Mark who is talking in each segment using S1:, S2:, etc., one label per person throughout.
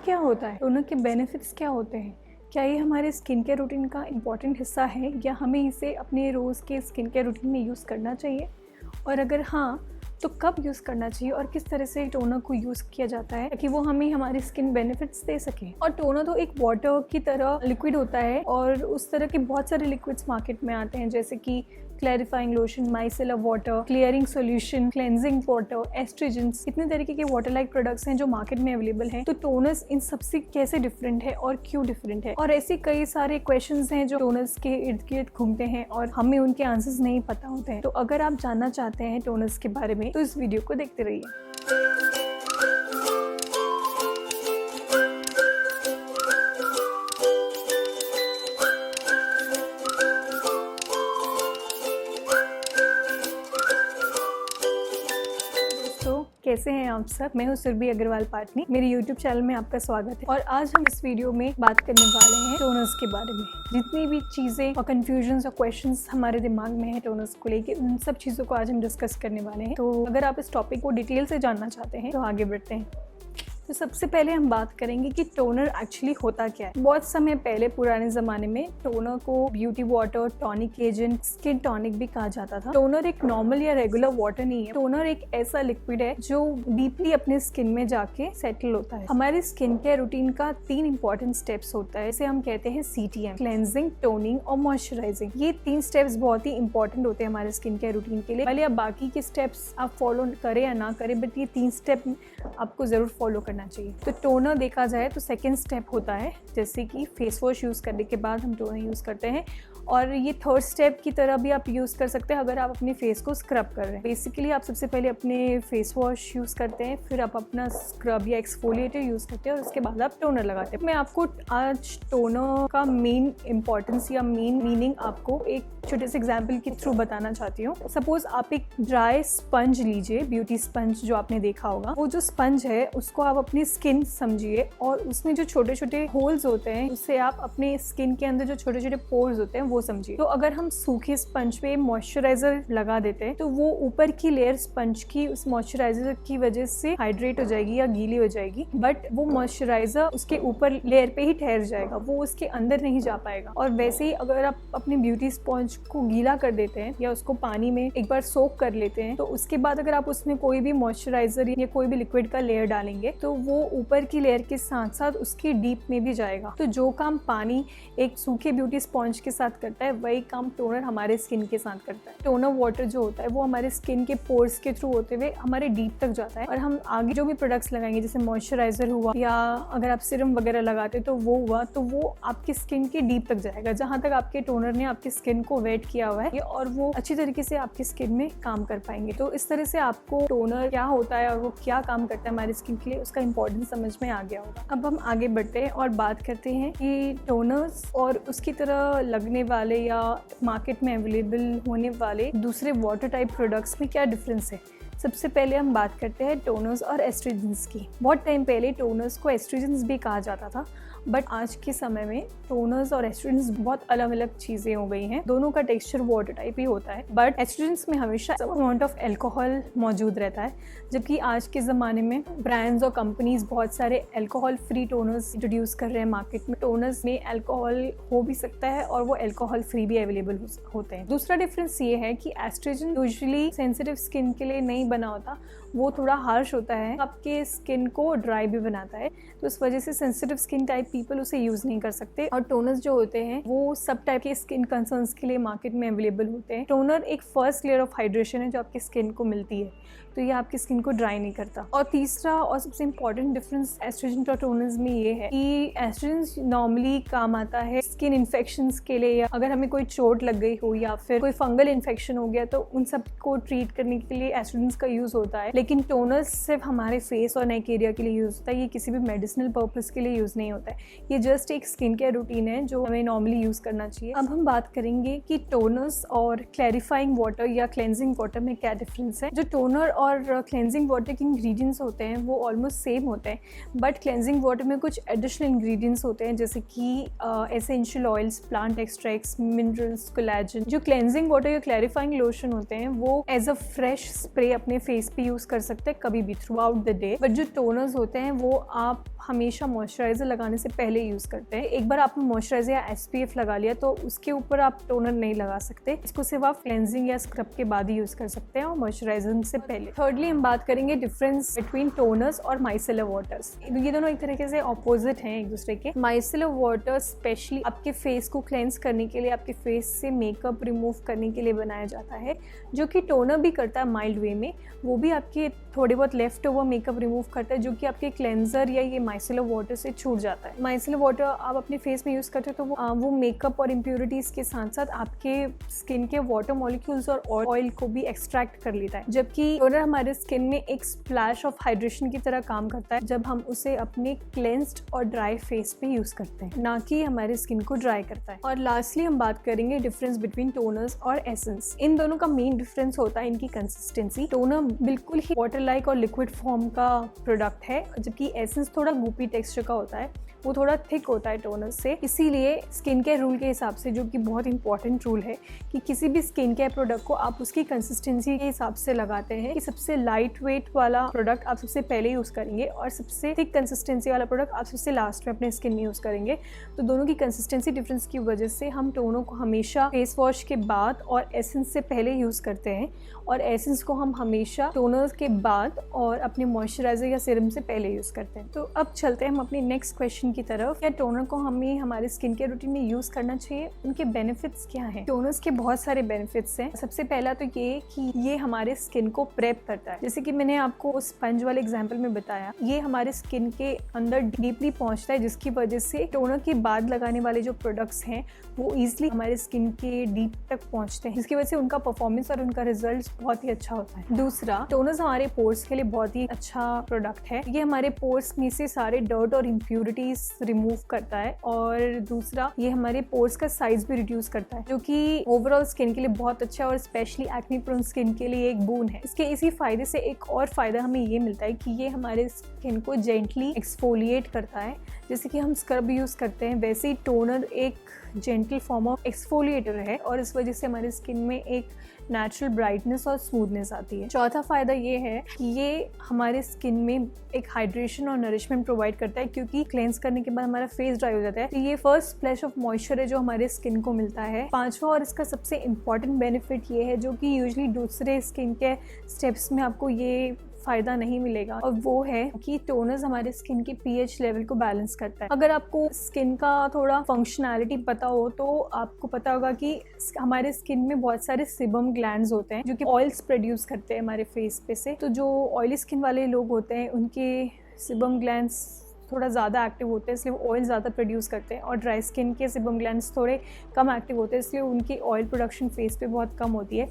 S1: क्या होता है? टोनर के बेनिफिट्स क्या होते हैं? क्या ये हमारे स्किन केयर रूटीन का इम्पॉर्टेंट हिस्सा है या हमें इसे अपने रोज़ के स्किन केयर रूटीन में यूज़ करना चाहिए? और अगर हाँ, तो कब यूज़ करना चाहिए और किस तरह से टोनर को यूज़ किया जाता है ताकि वो हमें हमारी स्किन बेनिफिट्स दे सके। और टोनर तो एक वाटर की तरह लिक्विड होता है और उस तरह के बहुत सारे लिक्विड्स मार्केट में आते हैं, जैसे कि clarifying lotion, micellar water, clearing solution, cleansing water, oestrogens, इतने तरीके के वाटर लाइक प्रोडक्ट्स हैं जो मार्केट में अवेलेबल हैं। तो टोनर्स इन सबसे कैसे डिफरेंट है और क्यों डिफरेंट है, और ऐसे कई सारे क्वेश्चंस हैं जो टोनर्स के इर्द गिर्द घूमते हैं और हमें उनके आंसर्स नहीं पता होते हैं। तो अगर आप जानना चाहते हैं टोनर्स के बारे में तो इस वीडियो को देखते रहिए। कैसे हैं आप सब? मैं हूं सुरभि अग्रवाल पाटनी। मेरे YouTube चैनल में आपका स्वागत है और आज हम इस वीडियो में बात करने वाले हैं टोनर्स के बारे में। जितनी भी चीज़ें और कन्फ्यूजन्स और क्वेश्चंस हमारे दिमाग में है टोनर्स को लेके, उन सब चीज़ों को आज हम डिस्कस करने वाले हैं। तो अगर आप इस टॉपिक को डिटेल से जानना चाहते हैं तो आगे बढ़ते हैं। तो सबसे पहले हम बात करेंगे कि टोनर एक्चुअली होता क्या है। बहुत समय पहले पुराने ज़माने में टोनर को beauty water, tonic agent, skin tonic भी कहा जाता था। टोनर एक नॉर्मल या रेगुलर वाटर नहीं है। टोनर एक ऐसा लिक्विड है जो डीपली अपने स्किन में जाके सेटल होता है। हमारे स्किन केयर रूटीन का 3 इंपॉर्टेंट स्टेप्स होता है, इसे हम कहते हैं CTM, क्लेंजिंग, टोनिंग और मॉइस्चराइजिंग। ये 3 स्टेप्स बहुत ही इंपॉर्टेंट होते हैं हमारे स्किन केयर रूटीन के लिए। भले आप बाकी के स्टेप्स आप फॉलो करें या ना करें, बट ये 3 स्टेप आपको जरूर फॉलो करना चाहिए। तो टोनर देखा जाए तो सेकंड स्टेप होता है, जैसे कि फेस वॉश यूज़ करने के बाद हम टोनर यूज़ करते हैं, और ये थर्ड स्टेप की तरह भी आप यूज़ कर सकते हैं अगर आप अपने फेस को स्क्रब कर रहे हैं। बेसिकली आप सबसे पहले अपने फेस वॉश यूज़ करते हैं, फिर आप अपना स्क्रब या एक्सफोलिएटर यूज़ करते हैं और उसके बाद आप टोनर लगाते हैं। मैं आपको आज टोनर का मेन इंपॉर्टेंस या मेन मीनिंग आपको एक छोटे से एग्जाम्पल के थ्रू बताना चाहती हूँ। सपोज आप एक ड्राई स्पंज लीजिए, ब्यूटी स्पंज जो आपने देखा होगा। वो जो स्पंज है उसको आप अपनी स्किन समझिए और उसमें जो छोटे छोटे होल्स होते हैं उससे आप अपने स्किन के अंदर जो छोटे छोटे पोर्स होते हैं वो समझिए। तो अगर हम सूखे स्पंज पे मॉइस्चराइजर लगा देते हैं तो वो ऊपर की लेयर स्पंज की उस मॉइस्चराइजर की वजह से हाइड्रेट हो जाएगी या गीली हो जाएगी, बट वो मॉइस्चराइजर उसके ऊपर लेयर पे ही ठहर जाएगा, वो उसके अंदर नहीं जा पाएगा। और वैसे ही अगर आप अपनी ब्यूटी स्पंज को गीला कर देते हैं या उसको पानी में एक बार सोक कर लेते हैं तो उसके बाद अगर आप उसमें कोई भी मॉइस्चराइजर या कोई भी लिक्विड का लेयर डालेंगे तो वो ऊपर की लेयर के साथ साथ उसकी डीप में भी जाएगा। तो जो काम पानी एक सूखे ब्यूटी स्पंज के साथ करता है वही काम टोनर हमारे स्किन के साथ करता है। टोनर वाटर जो होता है वो हमारे स्किन के पोर्स के थ्रू होते हुए हमारे डीप तक जाता है और हम आगे जो भी प्रोडक्ट्स लगाएंगे, जैसे मॉइस्चराइजर हुआ या अगर आप सीरम वगैरह लगाते तो वो हुआ, तो वो आपकी स्किन के डीप तक जाएगा जहाँ तक आपके टोनर ने आपकी स्किन को वेट किया हुआ है, और वो अच्छी तरीके से आपकी स्किन में काम कर पाएंगे। तो इस तरह से आपको टोनर क्या होता है और वो क्या काम करता है हमारी स्किन के लिए, उसका इंपॉर्टेंस समझ में आ गया होगा। अब हम आगे बढ़ते हैं और बात करते हैं कि टोनर्स और उसकी तरह लगने वाले या मार्केट में अवेलेबल होने वाले दूसरे वाटर टाइप प्रोडक्ट्स में क्या डिफरेंस है। सबसे पहले हम बात करते हैं टोनर्स और एस्ट्रोजेंस की। बहुत टाइम पहले टोनर्स को एस्ट्रोजेंस भी कहा जाता था, बट आज के समय में टोनर्स और एस्ट्रोजेंस बहुत अलग अलग चीज़ें हो गई हैं। दोनों का टेक्सचर वाटर टाइप ही होता है, बट एस्ट्रोजेंस में हमेशा सम अमाउंट ऑफ अल्कोहल मौजूद रहता है, जबकि आज के ज़माने में ब्रांड्स और कंपनीज बहुत सारे अल्कोहल फ्री टोनर्स इंट्रोड्यूस कर रहे हैं मार्केट में। टोनर्स में अल्कोहल हो भी सकता है और वो अल्कोहल फ्री भी अवेलेबल होते हैं। दूसरा डिफरेंस ये है कि एस्ट्रोजन यूजुअली सेंसिटिव स्किन के लिए नहीं बना होता, वो थोड़ा हार्श होता है, आपके स्किन को ड्राई भी बनाता है, तो इस वजह से सेंसिटिव स्किन टाइप पीपल उसे यूज़ नहीं कर सकते। और टोनर्स जो होते हैं वो सब टाइप के स्किन कंसर्न्स के लिए मार्केट में अवेलेबल होते हैं। टोनर एक फर्स्ट लेयर ऑफ हाइड्रेशन है जो आपकी स्किन को मिलती है, तो ये आपकी स्किन को ड्राई नहीं करता। और तीसरा और सबसे इम्पॉर्टेंट डिफरेंस एस्ट्रोजन और टोनर्स में ये है कि एस्ट्रोजन नॉर्मली काम आता है स्किन इन्फेक्शंस के लिए, या अगर हमें कोई चोट लग गई हो या फिर कोई फंगल इन्फेक्शन हो गया तो उन सब को ट्रीट करने के लिए एस्ट्रोजन का यूज़ होता है। लेकिन टोनर्स सिर्फ हमारे फेस और नेक एरिया के लिए यूज़ होता है, ये किसी भी मेडिसिनल पर्पज़ के लिए यूज़ नहीं होता है। ये जस्ट एक स्किन केयर रूटीन है जो हमें नॉर्मली यूज़ करना चाहिए। अब हम बात करेंगे कि टोनर्स और क्लैरिफाइंग वाटर या क्लेंजिंग वाटर में क्या डिफरेंस है। जो टोनर और क्लेंजिंग वाटर के इंग्रेडिएंट्स होते हैं वो ऑलमोस्ट सेम होते हैं, बट क्लेंजिंग वाटर में कुछ एडिशनल इंग्रेडिएंट्स होते हैं जैसे कि essential oils, plant extracts, minerals, collagen. जो क्लेंजिंग वाटर या क्लैरिफाइंग लोशन होते हैं वो एज अ फ्रेश स्प्रे अपने फेस पे यूज़ कर सकते हैं कभी भी through out the day. But जो टोनर्स होते हैं वो आप हमेशा मॉइस्चराइजर लगाने से पहले यूज़ करते हैं। एक बार आपने मॉइस्चराइजर या SPF लगा लिया तो उसके ऊपर आप टोनर नहीं लगा सकते, इसको सिर्फ आप क्लेंजिंग या स्क्रब के बाद ही यूज़ कर सकते हैं और मॉइस्चराइजिंग से पहले। थर्डली हम बात करेंगे डिफरेंस बिटवीन टोनर्स और माइसेलर वाटर्स। ये दोनों एक तरीके से ऑपोजिट हैं एक दूसरे के। माइसेलर वाटर स्पेशली आपके फेस को क्लेंस करने के लिए, आपके फेस से मेकअप रिमूव करने के लिए बनाया जाता है, जो कि टोनर भी करता है माइल्ड वे में। वो भी आपके थोड़े बहुत लेफ्ट ओवर मेकअप रिमूव करता है जो कि आपके क्लेंजर या ये माइसेलर वाटर से छूट जाता है। माइसेलर वाटर आप अपने फेस में यूज़ करते हो तो वो मेकअप और इम्प्योरिटीज़ के साथ साथ आपके स्किन के वाटर मॉलिक्यूल्स और ऑयल को भी एक्सट्रैक्ट कर लेता है, जबकि टोनर हमारे स्किन में एक स्प्लैश ऑफ हाइड्रेशन की तरह काम करता है जब हम उसे अपने क्लेंस्ड और ड्राई फेस पे यूज़ करते हैं, ना कि हमारे स्किन को ड्राई करता है। और लास्टली हम बात करेंगे डिफरेंस बिटवीन टोनर्स और एसेंस। इन दोनों का मेन डिफरेंस होता है इनकी कंसिस्टेंसी। टोनर बिल्कुल ही वाटर लाइक और लिक्विड फॉर्म का प्रोडक्ट है, जबकि एसेंस थोड़ा गूपी टेक्सचर का होता है, वो थोड़ा थिक होता है टोनर से। इसीलिए स्किन केयर रूल के हिसाब से, जो कि बहुत इंपॉर्टेंट रूल है, कि किसी भी स्किन केयर प्रोडक्ट को आप उसकी कंसिस्टेंसी के हिसाब से लगाते हैं कि सबसे लाइट वेट वाला प्रोडक्ट आप सबसे पहले यूज़ करेंगे और सबसे थिक कंसिस्टेंसी वाला प्रोडक्ट आप सबसे लास्ट में अपने स्किन में यूज़ करेंगे। तो दोनों की कंसिस्टेंसी डिफरेंस की वजह से हम टोनर को हमेशा फेस वॉश के बाद और एसेंस से पहले यूज़ करते हैं, और एसेंस को हम हमेशा टोनर के बाद और अपने मॉइस्चराइजर या सीरम से पहले यूज़ करते हैं। तो अब चलते हैं हम अपने नेक्स्ट क्वेश्चन की तरफ। क्या टोनर को हमें हमारे स्किन केयर रूटीन में यूज़ करना चाहिए? उनके बेनिफिट्स क्या हैं? टोनर्स के बहुत सारे बेनिफिट्स हैं। सबसे पहला तो ये कि ये हमारे स्किन को प्रेप करता है। जैसे कि मैंने आपको स्पंज वाले एग्जाम्पल में बताया, ये हमारे स्किन के अंदर डीपली पहुंचता है, जिसकी वजह से टोनर के बाद लगाने वाले जो प्रोडक्ट्स हैं वो ईजिली हमारे स्किन के डीप तक पहुंचते हैं, जिसकी वजह से उनका परफॉर्मेंस और उनका रिजल्ट बहुत ही अच्छा होता है। दूसरा, टोनर्स हमारे पोर्स के लिए बहुत ही अच्छा प्रोडक्ट है। ये हमारे पोर्स में से सारे डर्ट और इम्प्यूरिटीज रिमूव करता है, और दूसरा ये हमारे पोर्स का साइज भी रिड्यूस करता है, जो कि ओवरऑल स्किन के लिए बहुत अच्छा है और स्पेशली एक्ने प्रोन स्किन के लिए एक बून है। इसके इसी फायदे से एक और फायदा हमें ये मिलता है कि ये हमारे स्किन को जेंटली एक्सफोलिएट करता है। जैसे कि हम स्क्रब यूज़ करते हैं, वैसे ही टोनर एक जेंटल फॉर्म ऑफ एक्सफोलिएटर है, और इस वजह से हमारी स्किन में एक नेचुरल ब्राइटनेस और स्मूथनेस आती है। चौथा फायदा ये है कि ये हमारे स्किन में एक हाइड्रेशन और नरिशमेंट प्रोवाइड करता है, क्योंकि क्लेंस करने के बाद हमारा फेस ड्राई हो जाता है, तो ये फर्स्ट स्प्लैश ऑफ मॉइस्चर है जो हमारे स्किन को मिलता है। पांचवा और इसका सबसे इंपॉर्टेंट बेनिफिट ये है, जो कि यूजुअली दूसरे स्किन के स्टेप्स में आपको ये फायदा नहीं मिलेगा, और वो है कि टोनर्स हमारे स्किन की pH लेवल को बैलेंस करता है। अगर आपको स्किन का थोड़ा फंक्शनैलिटी पता हो तो आपको पता होगा कि हमारे स्किन में बहुत सारे सिबम ग्लैंड्स होते हैं जो कि ऑयल्स प्रोड्यूस करते हैं हमारे फेस पे से। तो जो ऑयली स्किन वाले लोग होते हैं उनके सिबम ग्लैंड्स थोड़ा ज़्यादा एक्टिव होते हैं, इसलिए वो ऑयल ज़्यादा प्रोड्यूस करते हैं, और ड्राई स्किन के सिबम ग्लैंड्स थोड़े कम एक्टिव होते हैं, इसलिए उनकी ऑयल प्रोडक्शन फेस पे बहुत कम होती है।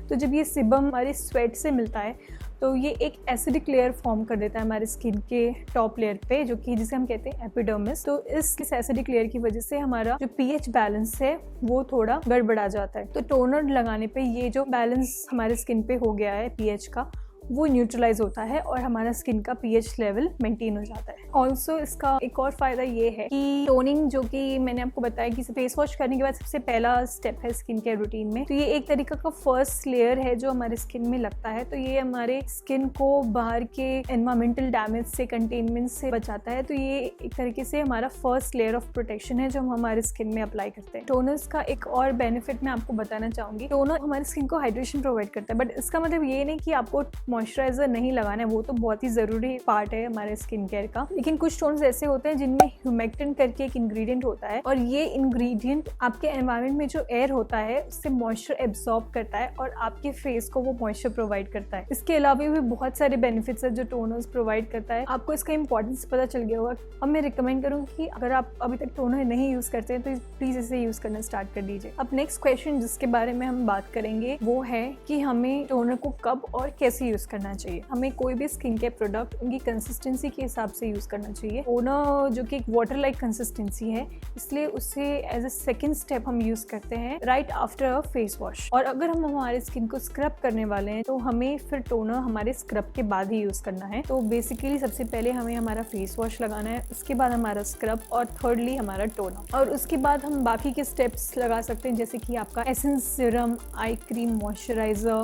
S1: तो जब ये सिबम हमारे स्वेट से मिलता है तो ये एक एसिडिक लेयर फॉर्म कर देता है हमारे स्किन के टॉप लेयर पे, जो कि जिसे हम कहते हैं एपिडर्मिस। तो इस एसिडिक लेयर की वजह से हमारा जो pH बैलेंस है वो थोड़ा गड़बड़ा जाता है। तो टोनर लगाने पे ये जो बैलेंस हमारे स्किन पे हो गया है pH का, वो न्यूट्रलाइज होता है और हमारा स्किन का pH लेवल मेंटेन हो जाता है। ऑल्सो इसका एक और फायदा ये है कि टोनिंग, जो कि मैंने आपको बताया कि फेस वॉश करने के बाद सबसे पहला स्टेप है स्किन केयर रूटीन में, तो ये एक तरीका का फर्स्ट लेयर है जो हमारे स्किन में लगता है। तो ये हमारे स्किन को बाहर के एनवायरमेंटल डैमेज से, कंटेनमेंट से बचाता है। तो ये एक तरीके से हमारा फर्स्ट लेयर ऑफ प्रोटेक्शन है जो हम हमारे स्किन में अप्लाई करते हैं। टोनर्स का एक और बेनिफिट मैं आपको बताना चाहूंगी। टोनर हमारे स्किन को हाइड्रेशन प्रोवाइड करता है, बट इसका मतलब ये नहीं कि आपको मॉइस्चराइजर नहीं लगाना है, वो तो बहुत ही ज़रूरी पार्ट है हमारे स्किन केयर का। लेकिन कुछ टोन्स ऐसे होते हैं जिनमें ह्यूमेक्टिन करके एक इंग्रेडिएंट होता है, और ये इंग्रेडिएंट आपके एनवायरनमेंट में जो एयर होता है उससे मॉइस्चर एब्जॉर्ब करता है और आपके फेस को वो मॉइस्चर प्रोवाइड करता है। इसके अलावा भी बहुत सारे बेनिफिट्स है जो टोनर्स प्रोवाइड करता है। आपको इसका इंपॉर्टेंस पता चल गया होगा। अब मैं रिकमेंड करूँगी कि अगर आप अभी तक टोनर नहीं यूज़ करते हैं तो प्लीज़ इसे यूज़ करना स्टार्ट कर दीजिए। अब नेक्स्ट क्वेश्चन जिसके बारे में हम बात करेंगे वो है कि हमें टोनर को कब और कैसे यूज़ यूज़ करना चाहिए। हमें कोई भी स्किन केयर प्रोडक्ट उनकी कंसिस्टेंसी के हिसाब से यूज़ करना चाहिए। टोनर जो कि एक वाटर लाइक कंसिस्टेंसी है, इसलिए उसे एज अ सेकेंड स्टेप हम यूज़ करते हैं right after a face wash. और अगर हम हमारे स्किन को स्क्रब करने वाले हैं तो हमें फिर टोनर हमारे स्क्रब के बाद ही यूज़ करना है। तो बेसिकली सबसे पहले हमें हमारा फेस वॉश लगाना है, उसके बाद हमारा स्क्रब और थर्डली हमारा टोनर। और उसके बाद हम बाकी के स्टेप्स लगा सकते हैं, जैसे कि आपका essence serum, eye cream, moisturiser,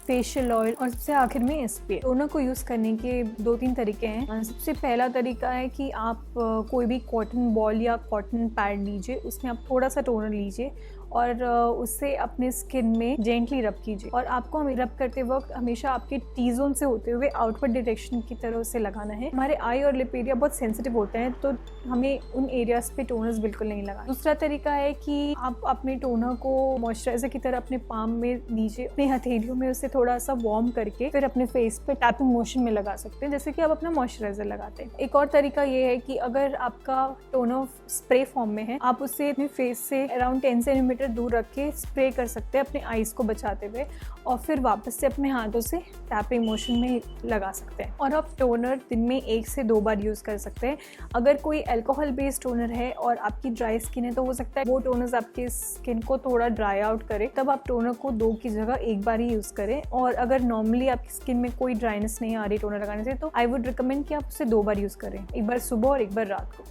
S1: facial oil और सबसे आखिर में एसपीएफ। टोनर को यूज़ करने के 2-3 तरीके हैं। सबसे पहला तरीका है कि आप कोई भी कॉटन बॉल या कॉटन पैड लीजिए, उसमें आप थोड़ा सा टोनर लीजिए और उससे अपने स्किन में जेंटली रब कीजिए। और आपको रब करते वक्त हमेशा आपके टी जोन से होते हुए आउटवर्ड डायरेक्शन की तरह से लगाना है। हमारे आई और लिप एरिया बहुत सेंसिटिव होते हैं, तो हमें उन एरियाज पे टोनर्स बिल्कुल नहीं लगाना। दूसरा तरीका है कि आप अपने टोनर को मॉइस्चराइजर की तरह अपने पाम में लीजिए, अपने हथेलियों में उसे थोड़ा सा वार्म करके फिर अपने फेस पे टैपिंग मोशन में लगा सकते हैं, जैसे कि आप अपना मॉइस्चराइजर लगाते हैं। एक और तरीका ये है कि अगर आपका टोनर स्प्रे फॉर्म में है, आप उसे अपने फेस से अराउंड 10 सेंटीमीटर दूर रख के स्प्रे कर सकते हैं अपने आईज को बचाते हुए, और फिर वापस से अपने हाथों से टैपिंग मोशन में लगा सकते हैं। और आप टोनर दिन में 1 से 2 बार यूज़ कर सकते हैं। अगर कोई अल्कोहल बेस्ड टोनर है और आपकी ड्राई स्किन है तो हो सकता है वो टोनर्स आपकी स्किन को थोड़ा ड्राई आउट करे, तब आप टोनर को 2 की जगह 1 बार ही यूज़ करें। और अगर नॉर्मली आपकी स्किन में कोई ड्राइनेस नहीं आ रही टोनर लगाने से, तो आई वुड रिकमेंड कि आप उसे 2 बार यूज़ करें, एक बार सुबह और एक बार रात को।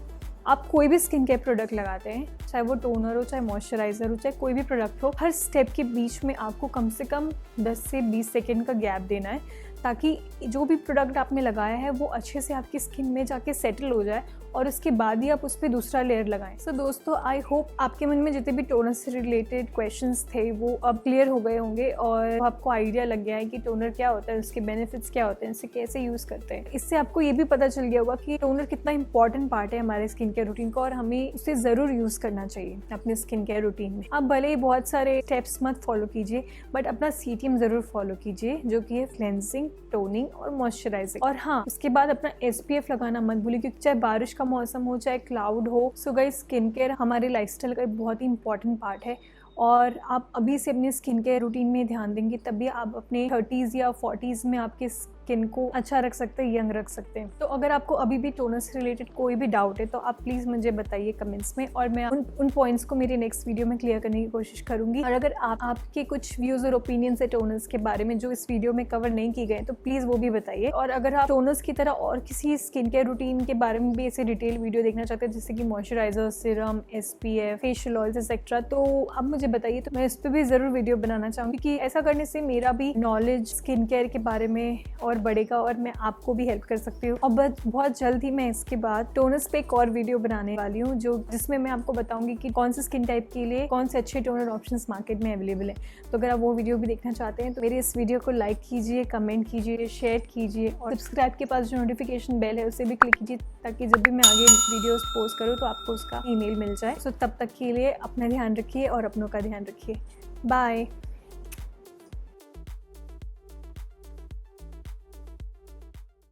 S1: आप कोई भी स्किन केयर प्रोडक्ट लगाते हैं, चाहे वो टोनर हो, चाहे मॉइस्चराइजर हो, चाहे कोई भी प्रोडक्ट हो, हर स्टेप के बीच में आपको कम से कम 10 से 20 सेकेंड का गैप देना है, ताकि जो भी प्रोडक्ट आपने लगाया है वो अच्छे से आपकी स्किन में जाके सेटल हो जाए और उसके बाद ही आप उस पर दूसरा लेयर लगाएं। सो दोस्तों, आई होप आपके मन में जितने भी टोनर से रिलेटेड क्वेश्चंस थे वो अब क्लियर हो गए होंगे और आपको आइडिया लग गया है कि टोनर क्या होता है, उसके बेनिफिट्स क्या होते हैं, इसे कैसे यूज़ करते हैं। इससे आपको ये भी पता चल गया होगा कि टोनर कितना इंपॉर्टेंट पार्ट है हमारे स्किन केयर रूटीन का और हमें उसे ज़रूर यूज़ करना चाहिए अपने स्किन केयर रूटीन में। आप भले ही बहुत सारे स्टेप्स मत फॉलो कीजिए, बट अपना CTM ज़रूर फॉलो कीजिए, जो कि है क्लेंजिंग, टोनिंग और मॉइस्चराइजिंग। और हाँ, उसके बाद अपना SPF लगाना मत भूलिए, क्योंकि चाहे बारिश का मौसम हो, चाहे क्लाउड हो। सो गाइस, स्किन केयर हमारे लाइफस्टाइल का एक बहुत ही इंपॉर्टेंट पार्ट है और आप अभी से अपने स्किन केयर रूटीन में ध्यान देंगे तभी आप अपने 30s या 40s में आपके स्किन को अच्छा रख सकते हैं, यंग रख सकते हैं। तो अगर आपको अभी भी टोनर से रिलेटेड कोई भी डाउट है तो आप प्लीज़ मुझे बताइए कमेंट्स में, और मैं उन पॉइंट्स को मेरे नेक्स्ट वीडियो में क्लियर करने की कोशिश करूंगी। और अगर आपके कुछ व्यूज़ और ओपिनियंस है टोनर्स के बारे में जो इस वीडियो में कवर नहीं की गए, तो प्लीज़ वो भी बताइए। और अगर आप टोनर्स की तरह और किसी स्किन केयर रूटीन के बारे में भी ऐसे डिटेल वीडियो देखना चाहते हैं, जैसे कि moisturiser, serum, SPF, facial oils etcetera, तो आप मुझे बताइए, तो मैं इस पर भी ज़रूर वीडियो बनाना चाहूँगी कि ऐसा करने से मेरा भी नॉलेज स्किन केयर के बारे में और बढ़ेगा और मैं आपको भी हेल्प कर सकती हूँ। और बहुत जल्द ही मैं इसके बाद टोनर्स पे एक और वीडियो बनाने वाली हूँ, जिसमें मैं आपको बताऊंगी कि कौन से स्किन टाइप के लिए कौन से अच्छे टोनर ऑप्शंस मार्केट में अवेलेबल है। तो अगर आप वो वीडियो भी देखना चाहते हैं तो मेरे इस वीडियो को लाइक कीजिए, कमेंट कीजिए, शेयर कीजिए और सब्सक्राइब के पास जो नोटिफिकेशन बेल है उसे भी क्लिक कीजिए, ताकि जब भी मैं आगे वीडियोस पोस्ट करूँ तो आपको उसका ईमेल मिल जाए। सो तब तक के लिए अपना ध्यान रखिए और अपनों का ध्यान रखिए। बाय।